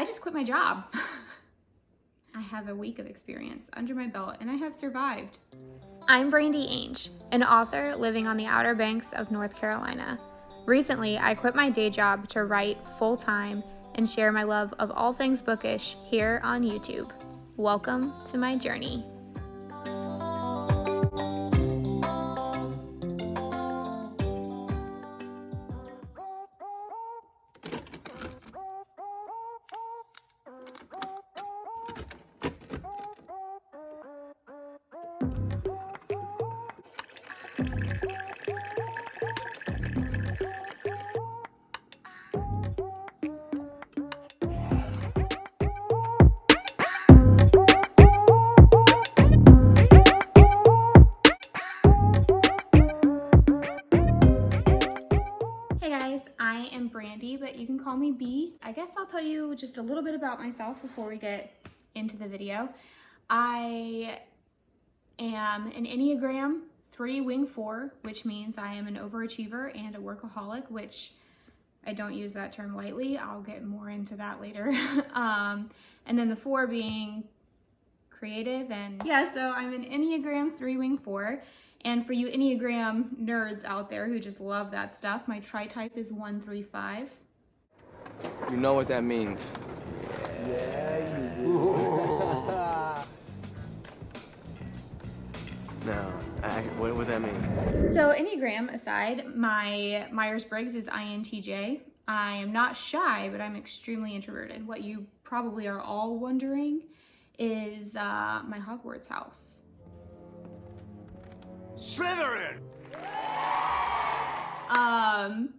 I just quit my job. I have a week of experience under my belt and I have survived. I'm Brandy Ange, an author living on the Outer Banks of North Carolina. Recently, I quit my day job to write full-time and share my love of all things bookish here on YouTube. Welcome to my journey. Hey guys, I am Brandy, but you can call me B. I guess I'll tell you just a little bit about myself before we get into the video. I am an Enneagram 3 Wing 4, which means I am an overachiever and a workaholic, which I don't use that term lightly. I'll get more into that later. And then the 4 being creative, and yeah, so I'm an Enneagram 3 Wing 4. And for you Enneagram nerds out there who just love that stuff, my tri-type is 135. You know what that means. Yeah, you do. No, what does that mean? So Enneagram aside, my Myers-Briggs is INTJ. I am not shy, but I'm extremely introverted. What you probably are all wondering is my Hogwarts house. Slytherin!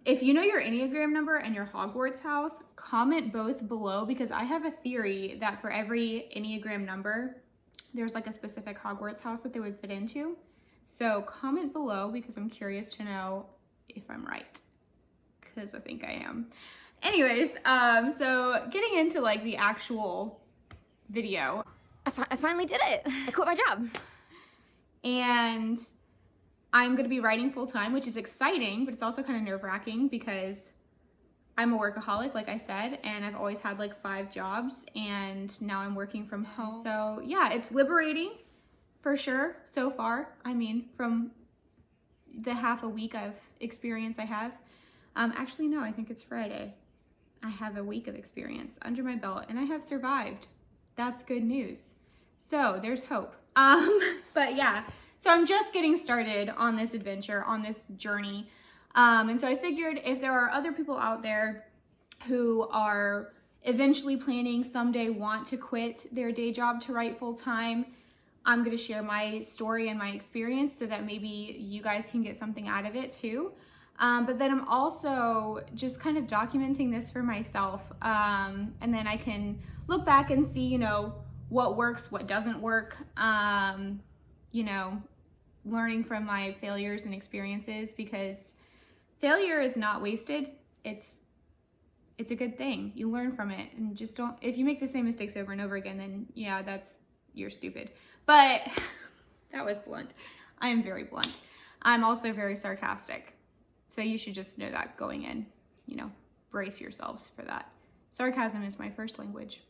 If you know your Enneagram number and your Hogwarts house, comment both below, because I have a theory that for every Enneagram number, there's like a specific Hogwarts house that they would fit into. So comment below because I'm curious to know if I'm right, because I think I am. Anyways, so getting into like the actual video. I finally did it. I quit my job. And I'm gonna be writing full time, which is exciting, but it's also kind of nerve-wracking because I'm a workaholic, like I said, and I've always had like 5 jobs, and now I'm working from home. So yeah, it's liberating for sure so far. I mean, from the half a week of experience I have. Actually, no, I think it's Friday. I have a week of experience under my belt and I have survived. That's good news. So there's hope. But yeah. So I'm just getting started on this adventure, on this journey. And so I figured if there are other people out there who are eventually planning someday want to quit their day job to write full time, I'm gonna share my story and my experience so that maybe you guys can get something out of it too. But then I'm also just kind of documenting this for myself. And then I can look back and see, you know, what works, what doesn't work, you know, learning from my failures and experiences, because failure is not wasted. It's a good thing. You learn from it, and just don't, if you make the same mistakes over and over again, then yeah, you're stupid. But that was blunt. I am very blunt. I'm also very sarcastic. So you should just know that going in, you know, brace yourselves for that. Sarcasm is my first language.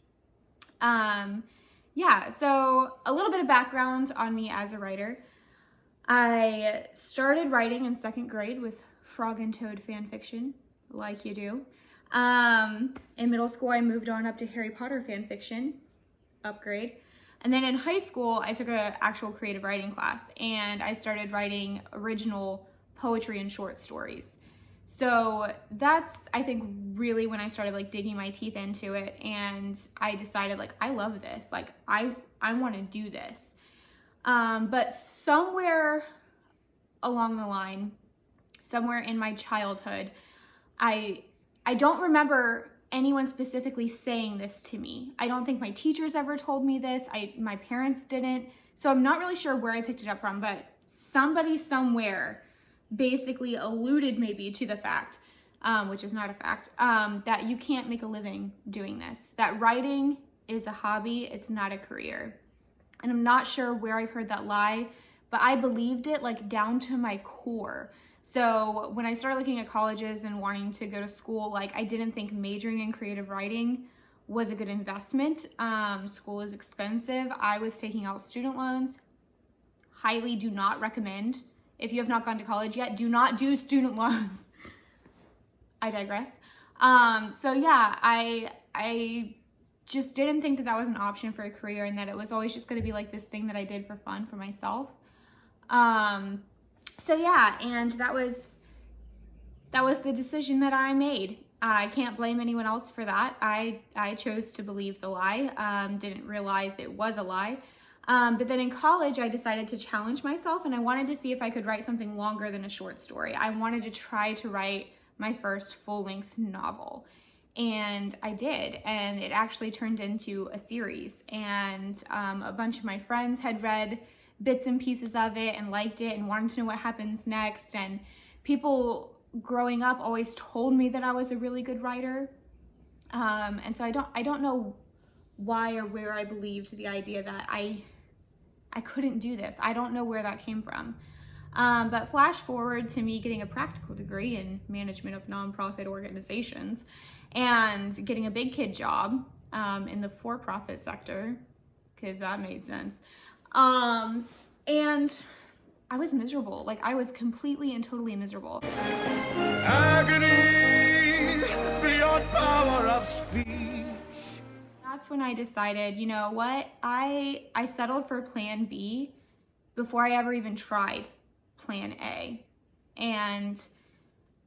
Yeah, so a little bit of background on me as a writer. I started writing in 2nd grade with Frog and Toad fan fiction, like you do. In middle school, I moved on up to Harry Potter fan fiction, upgrade. And then in high school, I took an actual creative writing class and I started writing original poetry and short stories. So that's, I think, really when I started like digging my teeth into it, and I decided like, I love this. Like I want to do this. But somewhere along the line, somewhere in my childhood, I don't remember anyone specifically saying this to me. I don't think my teachers ever told me this. My parents didn't. So I'm not really sure where I picked it up from, but somebody somewhere basically alluded maybe to the fact, which is not a fact, that you can't make a living doing this. That writing is a hobby, it's not a career. And I'm not sure where I heard that lie, but I believed it like down to my core. So when I started looking at colleges and wanting to go to school, like I didn't think majoring in creative writing was a good investment. School is expensive. I was taking out student loans. Highly do not recommend. If you have not gone to college yet, do not do student loans. I digress. So yeah, I just didn't think that that was an option for a career, and that it was always just going to be like this thing that I did for fun for myself. So yeah, and that was the decision that I made. I can't blame anyone else for that. I chose to believe the lie, didn't realize it was a lie. But then in college, I decided to challenge myself, and I wanted to see if I could write something longer than a short story. I wanted to try to write my first full-length novel, and I did, and it actually turned into a series. And a bunch of my friends had read bits and pieces of it and liked it and wanted to know what happens next, and people growing up always told me that I was a really good writer. And so I don't know why or where I believed the idea that I couldn't do this. I don't know where that came from. But flash forward to me getting a practical degree in management of nonprofit organizations and getting a big kid job in the for-profit sector, because that made sense. And I was miserable. Like, I was completely and totally miserable. Agony beyond power of speech. That's when I decided, you know what? I settled for plan B before I ever even tried plan A. And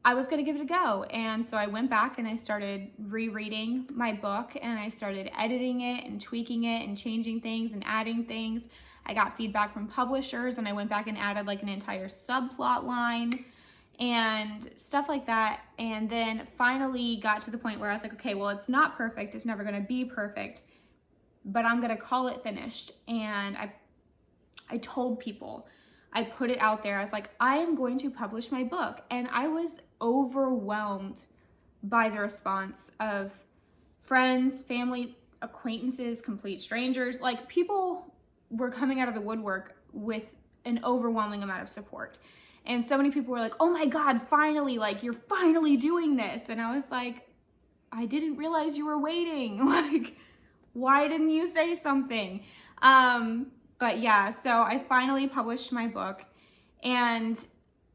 I was going to give it a go. And so I went back and I started rereading my book, and I started editing it and tweaking it and changing things and adding things. I got feedback from publishers, and I went back and added like an entire subplot line and stuff like that. And then finally got to the point where I was like, okay, well, it's not perfect. It's never going to be perfect, but I'm going to call it finished. And I told people, I put it out there. I was like, I am going to publish my book. And I was overwhelmed by the response of friends, families, acquaintances, complete strangers. Like, people were coming out of the woodwork with an overwhelming amount of support. And so many people were like, oh my God, finally, like, you're finally doing this. And I was like, I didn't realize you were waiting. Like, why didn't you say something? But yeah, so I finally published my book, and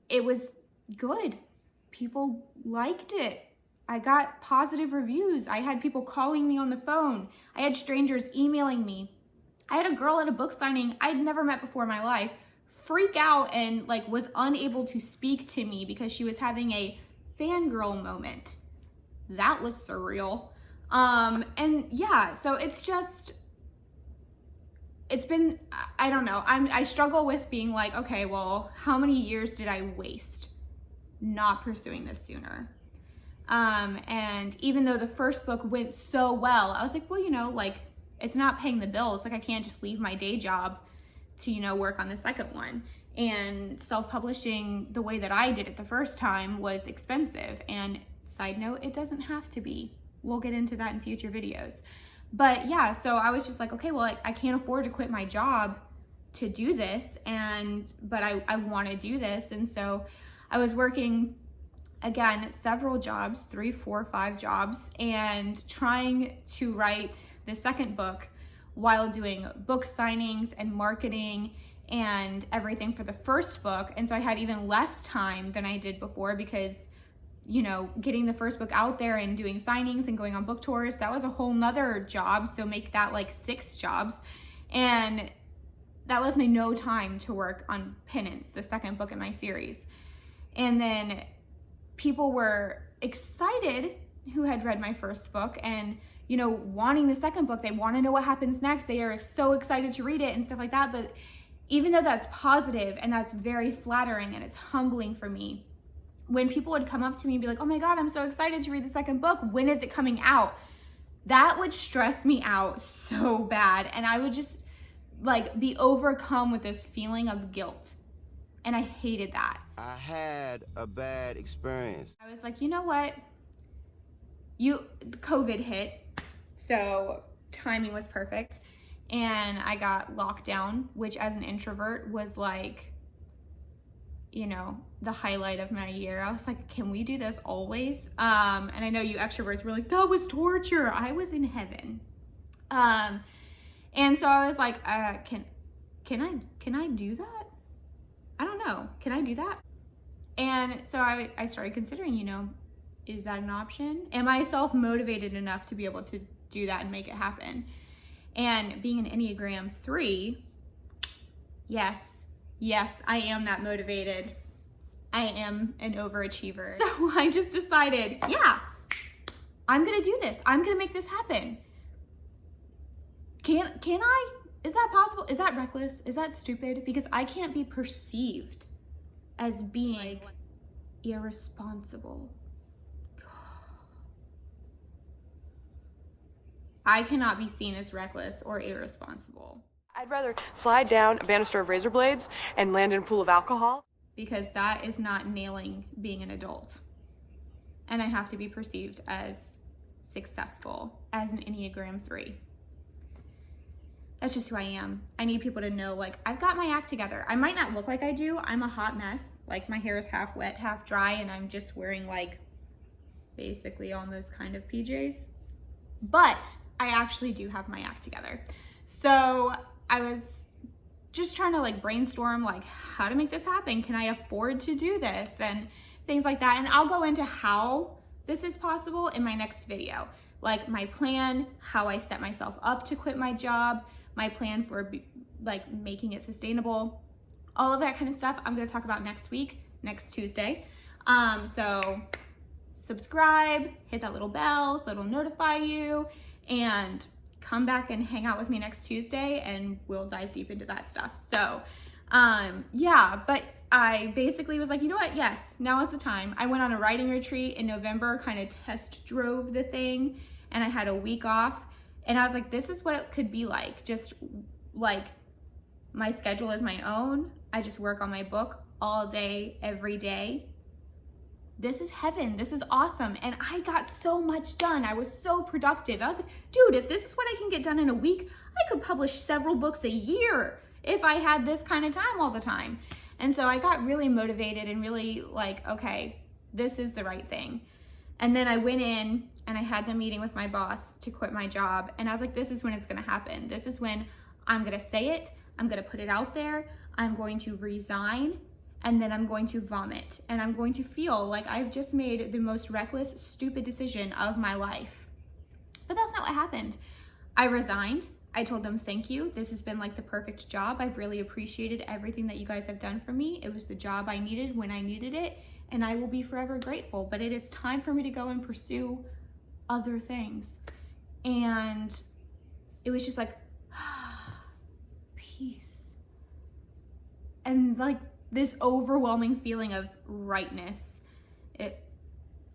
it was good. People liked it. I got positive reviews. I had people calling me on the phone. I had strangers emailing me. I had a girl at a book signing I'd never met before in my life freak out and like was unable to speak to me because she was having a fangirl moment. That was surreal. And yeah, so it's been, I don't know. I struggle with being like, okay, well, how many years did I waste not pursuing this sooner? And even though the first book went so well, I was like, well, you know, like, it's not paying the bills. Like, I can't just leave my day job to, you know, work on the second one. And self-publishing the way that I did it the first time was expensive. And side note, it doesn't have to be. We'll get into that in future videos. But yeah, so I was just like, okay, well, I can't afford to quit my job to do this. But I want to do this. And so I was working, again, several jobs, 3, 4, 5 jobs, and trying to write the second book while doing book signings and marketing and everything for the first book. And so I had even less time than I did before because, you know, getting the first book out there and doing signings and going on book tours, that was a whole nother job. So make that like 6 jobs. And that left me no time to work on Penance, the second book in my series. And then people were excited who had read my first book and, you know, wanting the second book. They want to know what happens next. They are so excited to read it and stuff like that. But even though that's positive and that's very flattering and it's humbling for me, when people would come up to me and be like, oh my God, I'm so excited to read the second book. When is it coming out? That would stress me out so bad. And I would just like be overcome with this feeling of guilt. And I hated that. I had a bad experience. I was like, you know what? COVID hit, so timing was perfect. And I got locked down, which as an introvert was like you know, the highlight of my year. I was like, can we do this always? And I know you extroverts were like, that was torture. I was in heaven. And so I was like, can I do that? I don't know. Can I do that? And so I started considering, you know, is that an option? Am I self-motivated enough to be able to do that and make it happen? And being an Enneagram 3, yes, I am that motivated. I am an overachiever. So I just decided, yeah, I'm gonna do this. I'm gonna make this happen. Can I? Is that possible? Is that reckless? Is that stupid? Because I can't be perceived as being like irresponsible. I cannot be seen as reckless or irresponsible. I'd rather slide down a banister of razor blades and land in a pool of alcohol. Because that is not nailing being an adult. And I have to be perceived as successful as an Enneagram 3. That's just who I am. I need people to know, like, I've got my act together. I might not look like I do. I'm a hot mess. Like, my hair is half wet, half dry, and I'm just wearing, like, basically almost kind of PJs. But I actually do have my act together. So I was just trying to, like, brainstorm, like, how to make this happen. Can I afford to do this? And things like that. And I'll go into how this is possible in my next video. Like, my plan, how I set myself up to quit my job, my plan for like making it sustainable, all of that kind of stuff I'm going to talk about next week, next Tuesday. So subscribe, hit that little bell so it'll notify you, and come back and hang out with me next Tuesday and we'll dive deep into that stuff. So yeah, but I basically was like, you know what? Yes, now is the time. I went on a writing retreat in November, kind of test drove the thing, and I had a week off. And I was like, this is what it could be like. Just like my schedule is my own. I just work on my book all day, every day. This is heaven. This is awesome. And I got so much done. I was so productive. I was like, dude, if this is what I can get done in a week, I could publish several books a year if I had this kind of time all the time. And so I got really motivated and really like, okay, this is the right thing. And then I went in and I had the meeting with my boss to quit my job. And I was like, this is when it's gonna happen. This is when I'm gonna say it. I'm gonna put it out there. I'm going to resign, and then I'm going to vomit. And I'm going to feel like I've just made the most reckless, stupid decision of my life. But that's not what happened. I resigned. I told them, thank you. This has been like the perfect job. I've really appreciated everything that you guys have done for me. It was the job I needed when I needed it. And I will be forever grateful, but it is time for me to go and pursue other things. And it was just like, peace. And like this overwhelming feeling of rightness. I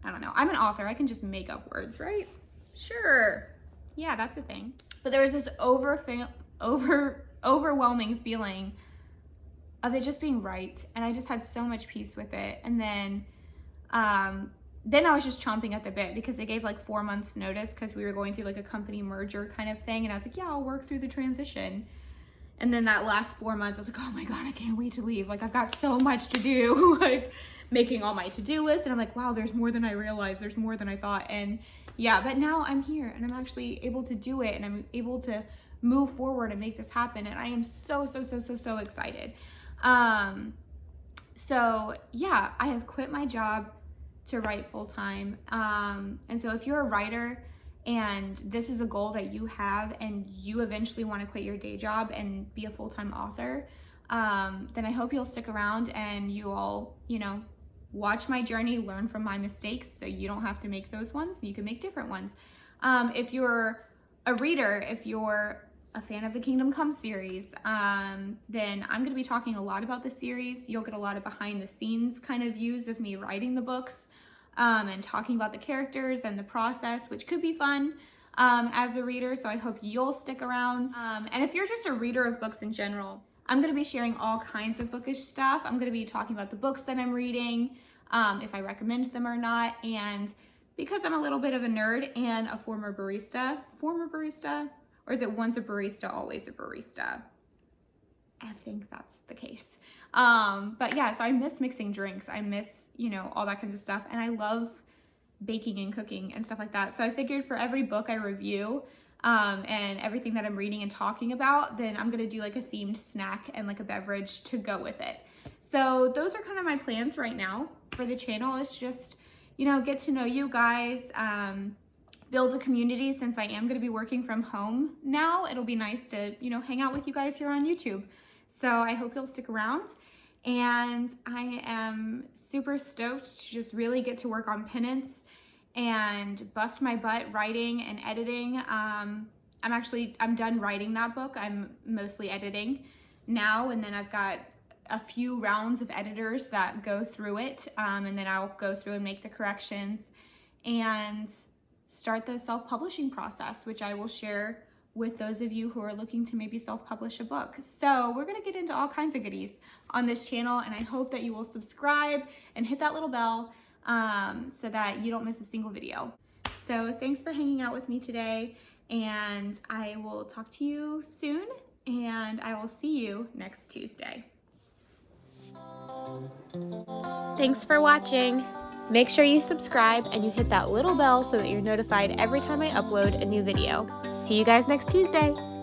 don't know. I'm an author. I can just make up words, right? Sure. Yeah, that's a thing. But there was this overwhelming feeling of it just being right, and I just had so much peace with it. And then I was just chomping at the bit because they gave like 4 months notice because we were going through like a company merger kind of thing, and I was like, yeah, I'll work through the transition. And then that last 4 months, I was like, oh my God, I can't wait to leave. Like, I've got so much to do, like making all my to-do list. And I'm like, wow, there's more than I realized. There's more than I thought. And yeah, but now I'm here and I'm actually able to do it, and I'm able to move forward and make this happen. And I am so excited. So yeah, I have quit my job to write full time. And so if you're a writer and this is a goal that you have and you eventually want to quit your day job and be a full-time author, then I hope you'll stick around and you all, you know, watch my journey, learn from my mistakes so you don't have to make those ones. You can make different ones. If you're a reader, if you're a fan of the Kingdom Come series, then I'm going to be talking a lot about the series. You'll get a lot of behind the scenes kind of views of me writing the books, and talking about the characters and the process, which could be fun as a reader. So I hope you'll stick around. And if you're just a reader of books in general, I'm going to be sharing all kinds of bookish stuff. I'm going to be talking about the books that I'm reading, if I recommend them or not. And because I'm a little bit of a nerd and a former barista, or is it once a barista, always a barista? I think that's the case. But yeah, so I miss mixing drinks. I miss, you know, all that kinds of stuff. And I love baking and cooking and stuff like that. So I figured for every book I review, and everything that I'm reading and talking about, then I'm gonna do like a themed snack and like a beverage to go with it. So those are kind of my plans right now for the channel, is just, you know, get to know you guys, build a community. Since I am gonna be working from home now, it'll be nice to, you know, hang out with you guys here on YouTube. So I hope you'll stick around. And I am super stoked to just really get to work on Penance and bust my butt writing and editing. I'm done writing that book. I'm mostly editing now, and then I've got a few rounds of editors that go through it, and then I'll go through and make the corrections and start the self-publishing process, which I will share with those of you who are looking to maybe self-publish a book. So we're gonna get into all kinds of goodies on this channel, and I hope that you will subscribe and hit that little bell so that you don't miss a single video. So thanks for hanging out with me today, and I will talk to you soon, and I will see you next Tuesday. Thanks for watching. Make sure you subscribe and you hit that little bell so that you're notified every time I upload a new video. See you guys next Tuesday.